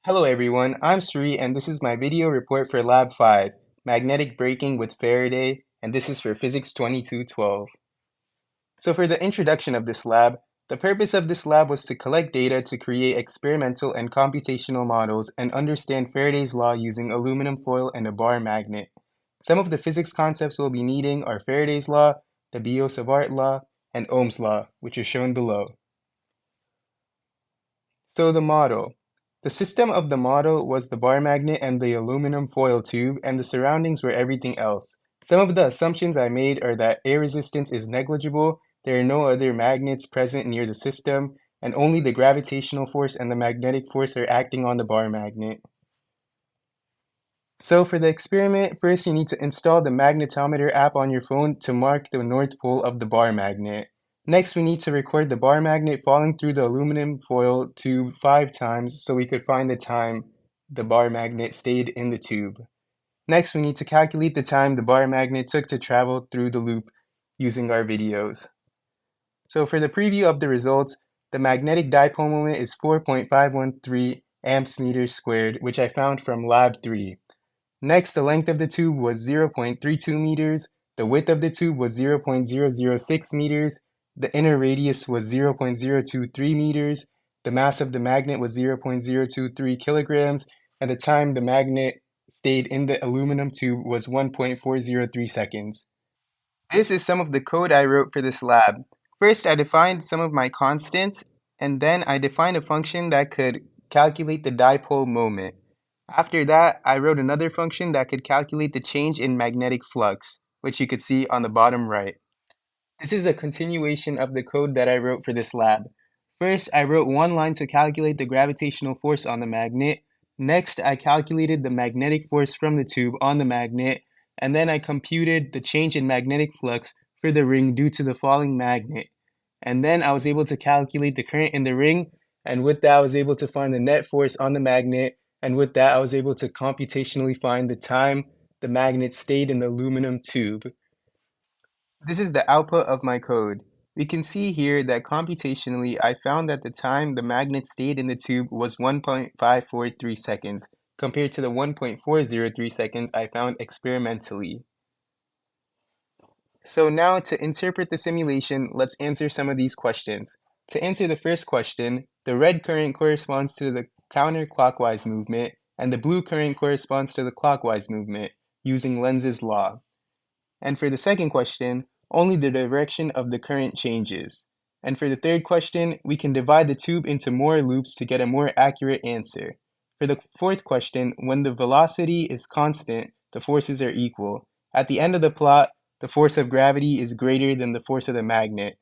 Hello everyone, I'm Sri and this is my video report for Lab 5, Magnetic Braking with Faraday, and this is for Physics 2212. So for the introduction of this lab, the purpose of this lab was to collect data to create experimental and computational models and understand Faraday's law using aluminum foil and a bar magnet. Some of the physics concepts we'll be needing are Faraday's law, the Biot-Savart law, and Ohm's law, which are shown below. So the model. The system of the model was the bar magnet and the aluminum foil tube, and the surroundings were everything else. Some of the assumptions I made are that air resistance is negligible, there are no other magnets present near the system, and only the gravitational force and the magnetic force are acting on the bar magnet. So for the experiment, first you need to install the magnetometer app on your phone to mark the north pole of the bar magnet. Next, we need to record the bar magnet falling through the aluminum foil tube 5 times so we could find the time the bar magnet stayed in the tube. Next, we need to calculate the time the bar magnet took to travel through the loop using our videos. So for the preview of the results, the magnetic dipole moment is 4.513 amps meters squared, which I found from Lab 3. Next, the length of the tube was 0.32 meters, the width of the tube was 0.006 meters, the inner radius was 0.023 meters, the mass of the magnet was 0.023 kilograms, and the time the magnet stayed in the aluminum tube was 1.403 seconds. This is some of the code I wrote for this lab. First, I defined some of my constants, and then I defined a function that could calculate the dipole moment. After that, I wrote another function that could calculate the change in magnetic flux, which you could see on the bottom right. This is a continuation of the code that I wrote for this lab. First, I wrote one line to calculate the gravitational force on the magnet. Next, I calculated the magnetic force from the tube on the magnet, and then I computed the change in magnetic flux for the ring due to the falling magnet. And then I was able to calculate the current in the ring, and with that I was able to find the net force on the magnet, and with that I was able to computationally find the time the magnet stayed in the aluminum tube. This is the output of my code. We can see here that computationally I found that the time the magnet stayed in the tube was 1.543 seconds, compared to the 1.403 seconds I found experimentally. So now to interpret the simulation, let's answer some of these questions. To answer the first question, the red current corresponds to the counterclockwise movement, and the blue current corresponds to the clockwise movement, using Lenz's law. And for the second question, only the direction of the current changes. And for the third question, we can divide the tube into more loops to get a more accurate answer. For the fourth question, when the velocity is constant, the forces are equal. At the end of the plot, the force of gravity is greater than the force of the magnet.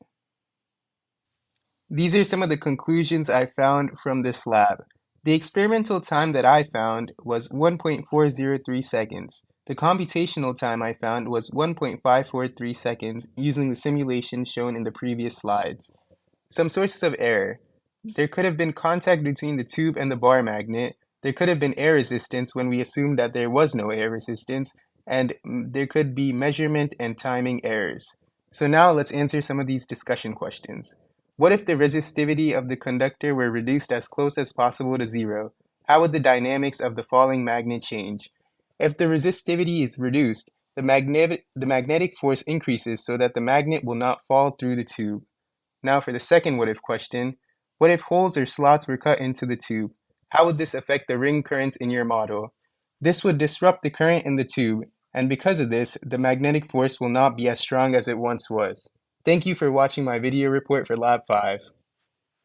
These are some of the conclusions I found from this lab. The experimental time that I found was 1.403 seconds. The computational time I found was 1.543 seconds using the simulation shown in the previous slides. Some sources of error. There could have been contact between the tube and the bar magnet. There could have been air resistance when we assumed that there was no air resistance, and there could be measurement and timing errors. So now let's answer some of these discussion questions. What if the resistivity of the conductor were reduced as close as possible to zero? How would the dynamics of the falling magnet change? If the resistivity is reduced, the magnetic force increases so that the magnet will not fall through the tube. Now for the second what if question, what if holes or slots were cut into the tube? How would this affect the ring currents in your model? This would disrupt the current in the tube, and because of this, the magnetic force will not be as strong as it once was. Thank you for watching my video report for Lab 5.